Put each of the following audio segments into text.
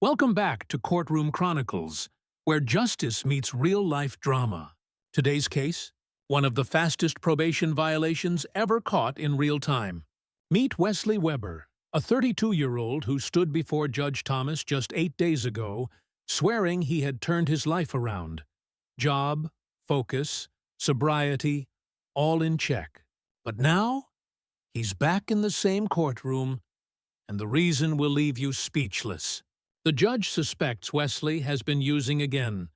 Welcome back to Courtroom Chronicles, where justice meets real-life drama. Today's case, one of the fastest probation violations ever caught in real time. Meet Wesley Weber, a 32-year-old who stood before Judge Thomas just 8 days ago, swearing he had turned his life around. Job, focus, sobriety, all in check. But now, he's back in the same courtroom, and the reason will leave you speechless. The judge suspects Wesley has been using again,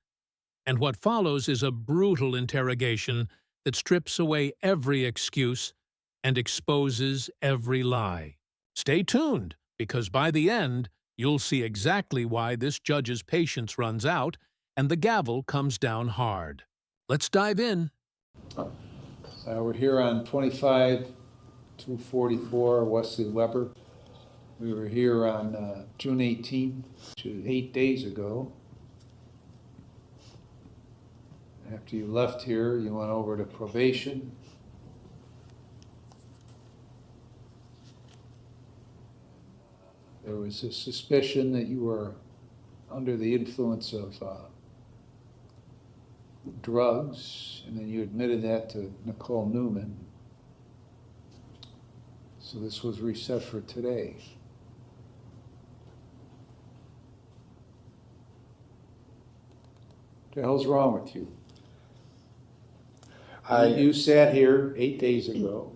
and what follows is a brutal interrogation that strips away every excuse and exposes every lie. Stay tuned, because by the end, you'll see exactly why this judge's patience runs out and the gavel comes down hard. Let's dive in. We're here on 25-244 Wesley Weber. We were here on June 18th, 8 days ago. After you left here, you went over to probation. There was a suspicion that you were under the influence of drugs, and then you admitted that to Nicole Newman. So this was reset for today. What the hell's wrong with you? You sat here 8 days ago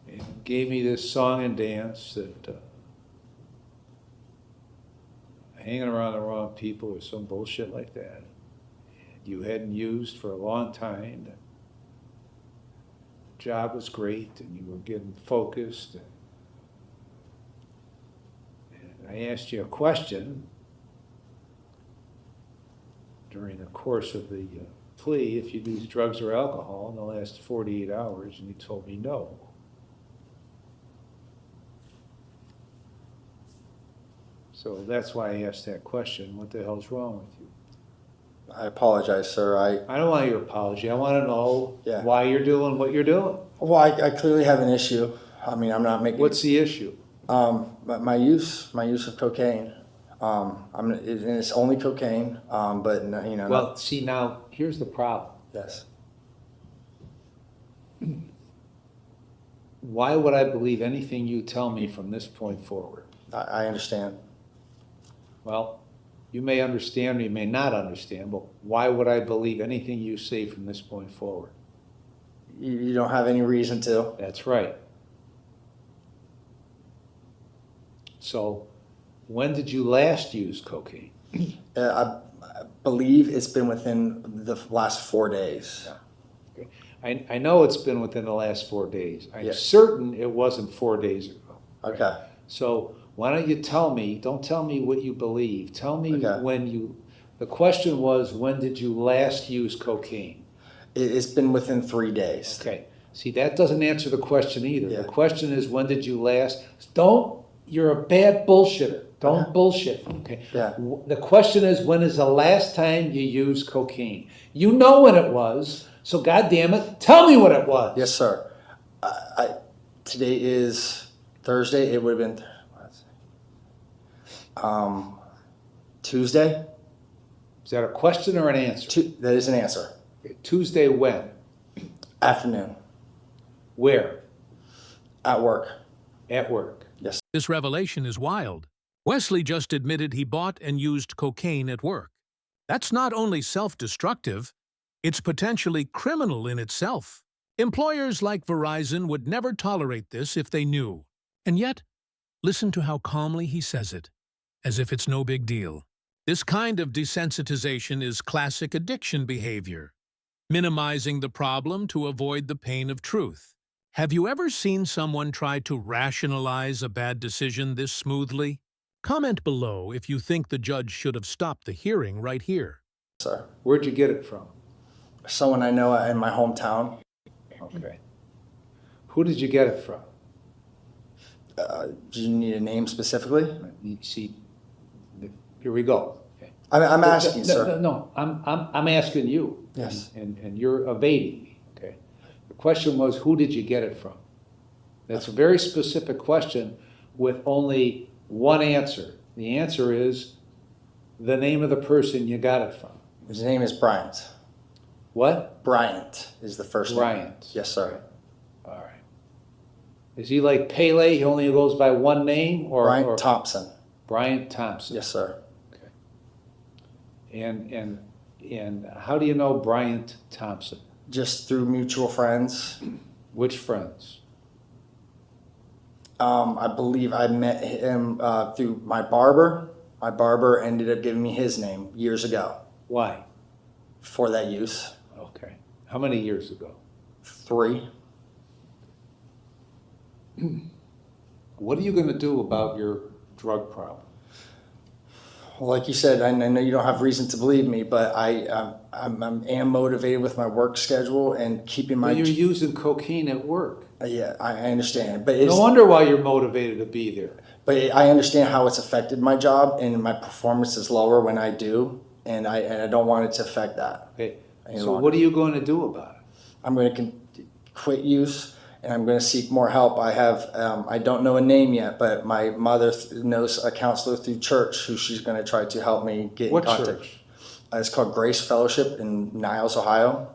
and gave me this song and dance that hanging around the wrong people or some bullshit like that. You hadn't used for a long time. The job was great and you were getting focused. I asked you a question during the course of the plea if you'd used drugs or alcohol in the last 48 hours, and you told me no. So that's why I asked that question. What the hell's wrong with you? I apologize, sir. I don't want your apology. I want to know why you're doing what you're doing. Well, I clearly have an issue. I mean, I'm not making... What's the issue? My use of cocaine. And it's only cocaine, but you know. Well, see, now here's the problem. Yes. Why would I believe anything you tell me from this point forward? I understand. Well, you may understand or you may not understand, but why would I believe anything you say from this point forward? You don't have any reason to. That's right. So, when did you last use cocaine? I believe it's been within the last 4 days. Yeah. Okay. I know it's been within the last 4 days. I'm Yes. certain it wasn't 4 days ago. Okay. Right? So, why don't you tell me, don't tell me what you believe, tell me when you, the question was, when did you last use cocaine? It's been within 3 days. Okay, see, that doesn't answer the question either. Yeah. The question is, when did you last, you're a bad bullshitter, don't bullshit, okay? Yeah. The question is, when is the last time you used cocaine? You know when it was, so goddamn it, tell me what it was. Yes, sir. Today is Thursday. It would have been Tuesday. Is that a question or an answer? That is an answer. Okay. Tuesday when? Afternoon. Where? At work. At work. Yes. This revelation is wild. Wesley just admitted he bought and used cocaine at work. That's not only self-destructive, it's potentially criminal in itself. Employers like Verizon would never tolerate this if they knew. And yet, listen to how calmly he says it, as if it's no big deal. This kind of desensitization is classic addiction behavior, minimizing the problem to avoid the pain of truth. Have you ever seen someone try to rationalize a bad decision this smoothly? Comment below if you think the judge should have stopped the hearing right here. Sir. Where'd you get it from? Someone I know in my hometown. Okay. Who did you get it from? Do you need a name specifically? You see, here we go. Okay. I'm asking, sir. No, I'm asking you. Yes. And you're evading me. Okay. The question was, who did you get it from? That's a very specific question. with only one answer. The answer is the name of the person you got it from. His name is Bryant. What? Bryant is the first name. Bryant. Yes, sir. All right. Is he like Pele? He only goes by one name, or Bryant Thompson. Bryant Thompson. Yes, sir. Okay. And how do you know Bryant Thompson? Just through mutual friends. Which friends? I believe I met him through my barber. My barber ended up giving me his name years ago. Why? For that use. Okay. How many years ago? 3. What are you going to do about your drug problem? Well, like you said, I know you don't have reason to believe me, but I am motivated with my work schedule and keeping my... Well, you're using cocaine at work. Yeah, I understand. But it's, no wonder why you're motivated to be there. But I understand how it's affected my job, and my performance is lower when I do, and I don't want it to affect that. Okay. So what are you going to do about it? I'm going to quit use, and I'm going to seek more help. I have, I don't know a name yet, but my mother knows a counselor through church who she's going to try to help me get in contact. What church? It's called Grace Fellowship in Niles, Ohio.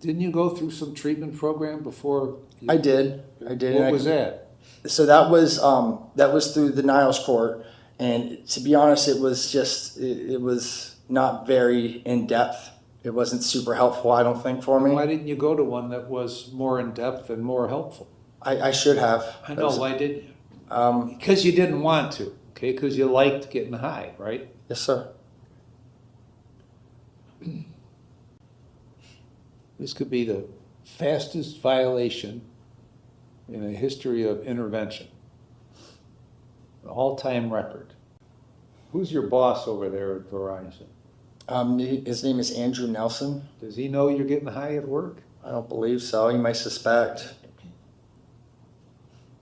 Didn't you go through some treatment program before? I did. What was that? So that was through the Niles court, and to be honest, it was just it was not very in depth. It wasn't super helpful, I don't think, for me. Why didn't you go to one that was more in depth and more helpful? I should have. I know. Why didn't you? Because you didn't want to. Okay, because you liked getting high, right? Yes, sir. This could be the fastest violation in the history of intervention. An all-time record. Who's your boss over there at Verizon? His name is Andrew Nelson. Does he know you're getting high at work? I don't believe so. He might suspect.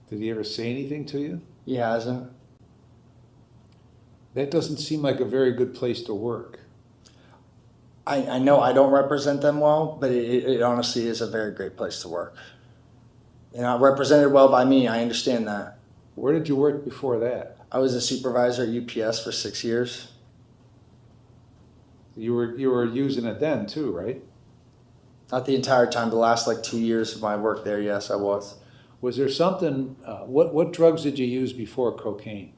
Did he ever say anything to you? He hasn't. That doesn't seem like a very good place to work. I know I don't represent them well, but it honestly is a very great place to work. You're not represented well by me, I understand that. Where did you work before that? I was a supervisor at UPS for 6 years. You were using it then too, right? Not the entire time, the last like 2 years of my work there, yes, I was. Was there something, what drugs did you use before cocaine?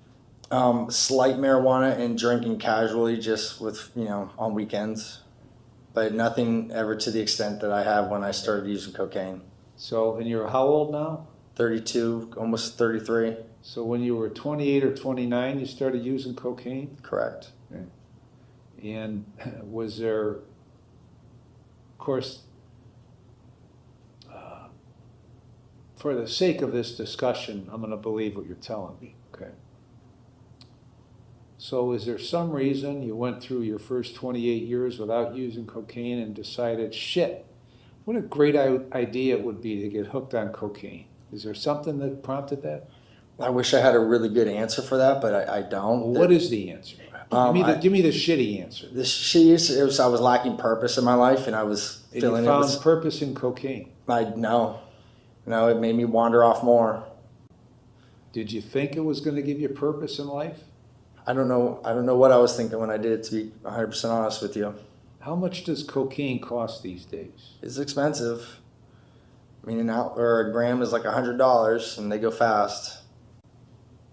Slight marijuana and drinking casually, just with, on weekends. But nothing ever to the extent that I have when I started using cocaine. So, and you're how old now? 32, almost 33. So when you were 28 or 29, you started using cocaine? Correct. Okay. And was there, of course, for the sake of this discussion, I'm going to believe what you're telling me, okay? So is there some reason you went through your first 28 years without using cocaine and decided, shit, what a great idea it would be to get hooked on cocaine? Is there something that prompted that? I wish I had a really good answer for that, but I don't. Well, what is the answer? Give me the shitty answer. The shitty answer was I was lacking purpose in my life, and I was feeling you found purpose in cocaine? No, it made me wander off more. Did you think it was going to give you purpose in life? I don't know what I was thinking when I did it, to be 100% honest with you. How much does cocaine cost these days? It's expensive. I mean, a gram is like $100, and they go fast.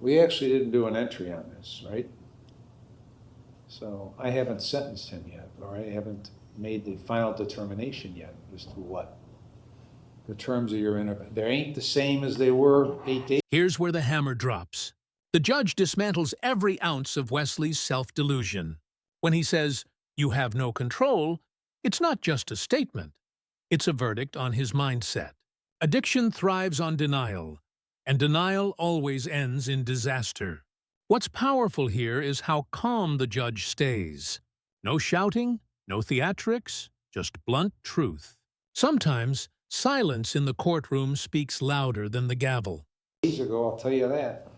We actually didn't do an entry on this, right? So I haven't sentenced him yet, or I haven't made the final determination yet as to what the terms of your intervention. They ain't the same as they were 8 days. Here's where the hammer drops. The judge dismantles every ounce of Wesley's self-delusion. When he says, "You have no control," it's not just a statement. It's a verdict on his mindset. Addiction thrives on denial, and denial always ends in disaster. What's powerful here is how calm the judge stays. No shouting, no theatrics, just blunt truth. Sometimes, silence in the courtroom speaks louder than the gavel. Days ago, I'll tell you that.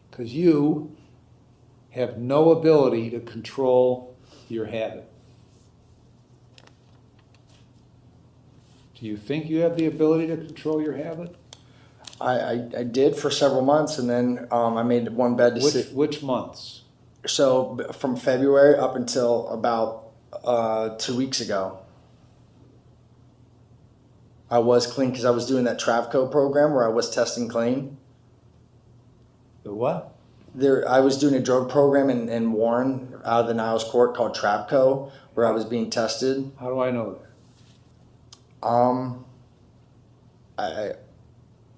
Because you have no ability to control your habit. Do you think you have the ability to control your habit? I did for several months, and then I made one bad decision. Which months? So from February up until about 2 weeks ago, I was clean because I was doing that Travco program where I was testing clean. The what? I was doing a drug program in Warren out of the Niles Court called Travco, where I was being tested. How do I know that?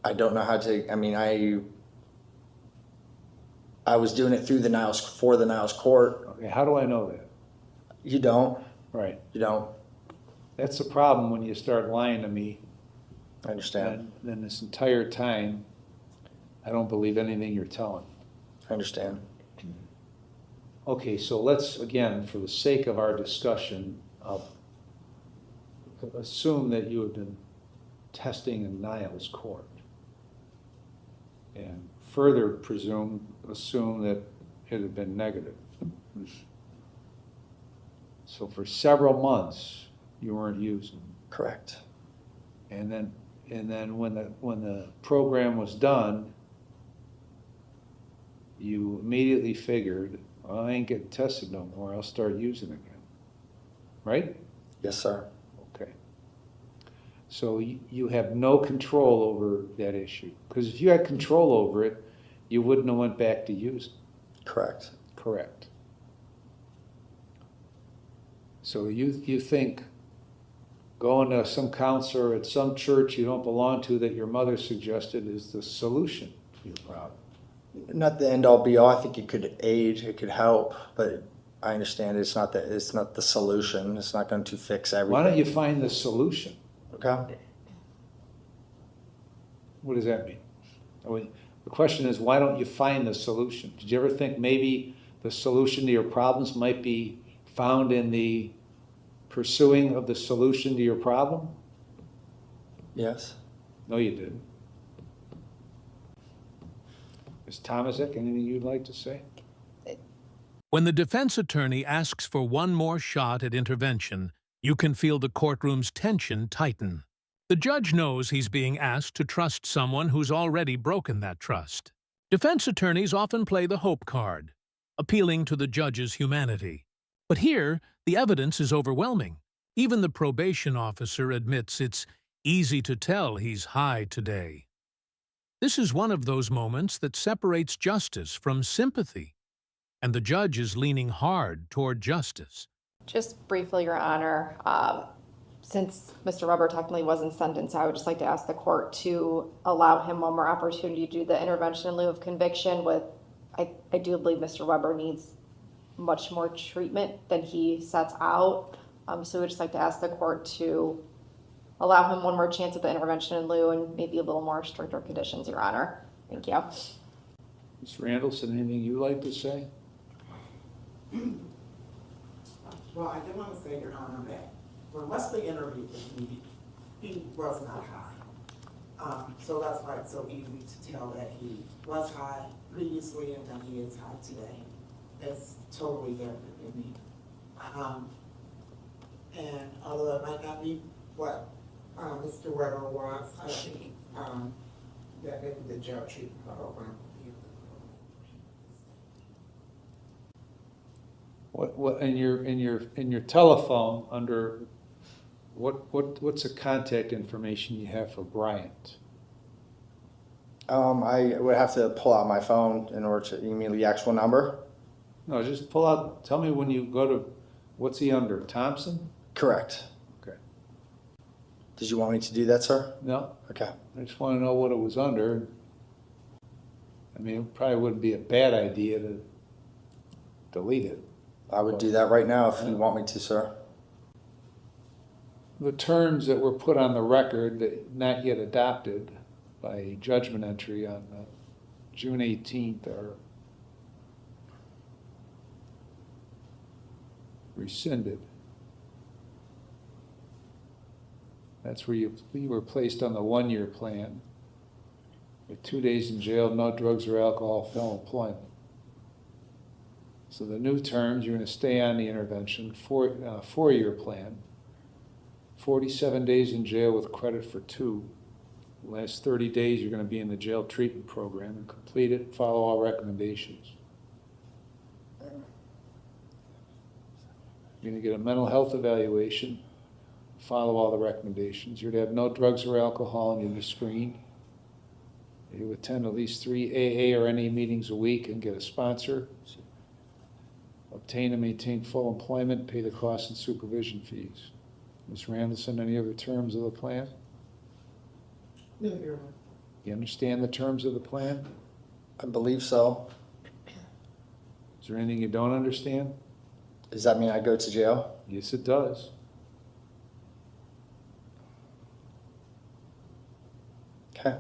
I don't know how to. I mean, I was doing it through the Niles for the Niles Court. Okay, how do I know that? You don't. Right. You don't. That's the problem when you start lying to me. I understand. And then this entire time, I don't believe anything you're telling. I understand. Okay, so let's, again, for the sake of our discussion, assume that you have been testing in Niles Court. And further assume that it had been negative. So for several months, you weren't using. Correct. And then when the program was done, you immediately figured, well, I ain't getting tested no more, I'll start using again. Right? Yes, sir. Okay. So you have no control over that issue. Because if you had control over it, you wouldn't have went back to using. Correct. Correct. So you think going to some counselor at some church you don't belong to that your mother suggested is the solution to your problem? Not the end all be all. I think it could aid, it could help, but I understand it's not the solution. It's not going to fix everything. Why don't you find the solution? Okay. What does that mean? The question is, why don't you find the solution? Did you ever think maybe the solution to your problems might be found in the pursuing of the solution to your problem? Yes. No, you didn't. Ms. Tomaszek, anything you'd like to say? When the defense attorney asks for one more shot at intervention, you can feel the courtroom's tension tighten. The judge knows he's being asked to trust someone who's already broken that trust. Defense attorneys often play the hope card, appealing to the judge's humanity. But here, the evidence is overwhelming. Even the probation officer admits it's easy to tell he's high today. This is one of those moments that separates justice from sympathy, and the judge is leaning hard toward justice. Just briefly, Your Honor, since Mr. Weber technically wasn't sentenced, I would just like to ask the court to allow him one more opportunity to do the intervention in lieu of conviction. I do believe Mr. Weber needs much more treatment than he sets out. So we'd just like to ask the court to allow him one more chance at the intervention in lieu and maybe a little more stricter conditions, Your Honor. Thank you. Ms. Randallson, anything you'd like to say? Well, I do want to say, Your Honor, that when Wesley interviewed with me, he was not high. So that's why it's so easy to tell that he was high previously and that he is high today. It's totally different than me. And although it might not be what Mr. Weber wants, I think that maybe the jail treatment program would be What in your telephone under what's the contact information you have for Bryant? I would have to pull out my phone in order to, you mean the actual number? No, just pull out, tell me when you go to, what's he under, Thompson? Correct. Okay. Did you want me to do that, sir? No, Okay. I just want to know what it was under. I mean, it probably wouldn't be a bad idea to delete it. I would do that right now if you want me to, sir. The terms that were put on the record, that not yet adopted by judgment entry on June 18th are rescinded. That's where you were placed on the 1-year plan with 2 days in jail, no drugs or alcohol, felon employment. So the new terms, you're going to stay on the intervention for 4-year plan 47 days in jail with credit for 2. The last 30 days, you're going to be in the jail treatment program and complete it, follow all recommendations. You're going to get a mental health evaluation, follow all the recommendations. You're to have no drugs or alcohol in your screen. You attend at least 3 AA or NA meetings a week and get a sponsor. Obtain and maintain full employment, pay the costs and supervision fees. Ms. Randallson, any other terms of the plan? No, Your Honor. You understand the terms of the plan? I believe so. Is there anything you don't understand? Does that mean I go to jail? Yes, it does. Okay.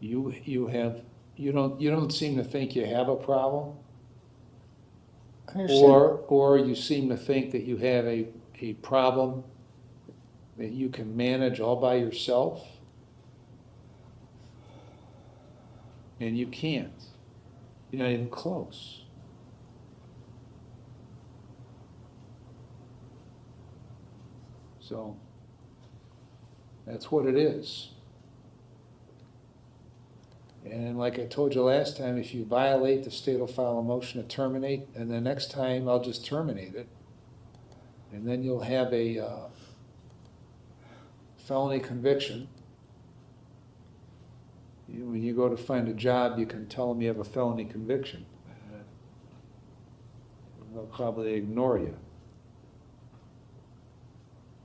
You don't seem to think you have a problem, I understand. or you seem to think that you have a problem that you can manage all by yourself, and you can't. You're not even close. So that's what it is. And like I told you last time, if you violate, the state will file a motion to terminate, and the next time I'll just terminate it. And then you'll have a felony conviction. When you go to find a job, you can tell them you have a felony conviction. They'll probably ignore you.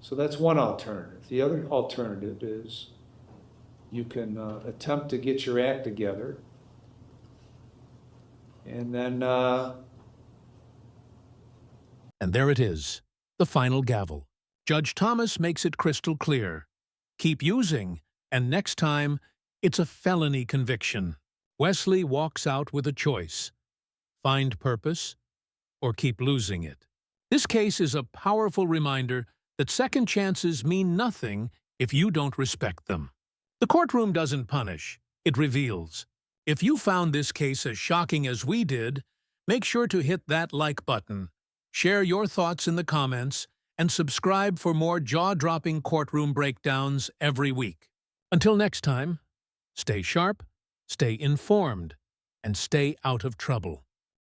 So that's one alternative. The other alternative is you can attempt to get your act together, and then And there it is, the final gavel. Judge Thomas makes it crystal clear. Keep using, and next time, it's a felony conviction. Wesley walks out with a choice: find purpose or keep losing it. This case is a powerful reminder that second chances mean nothing if you don't respect them. The courtroom doesn't punish, it reveals. If you found this case as shocking as we did, make sure to hit that like button, share your thoughts in the comments, and subscribe for more jaw-dropping courtroom breakdowns every week. Until next time, stay sharp, stay informed, and stay out of trouble.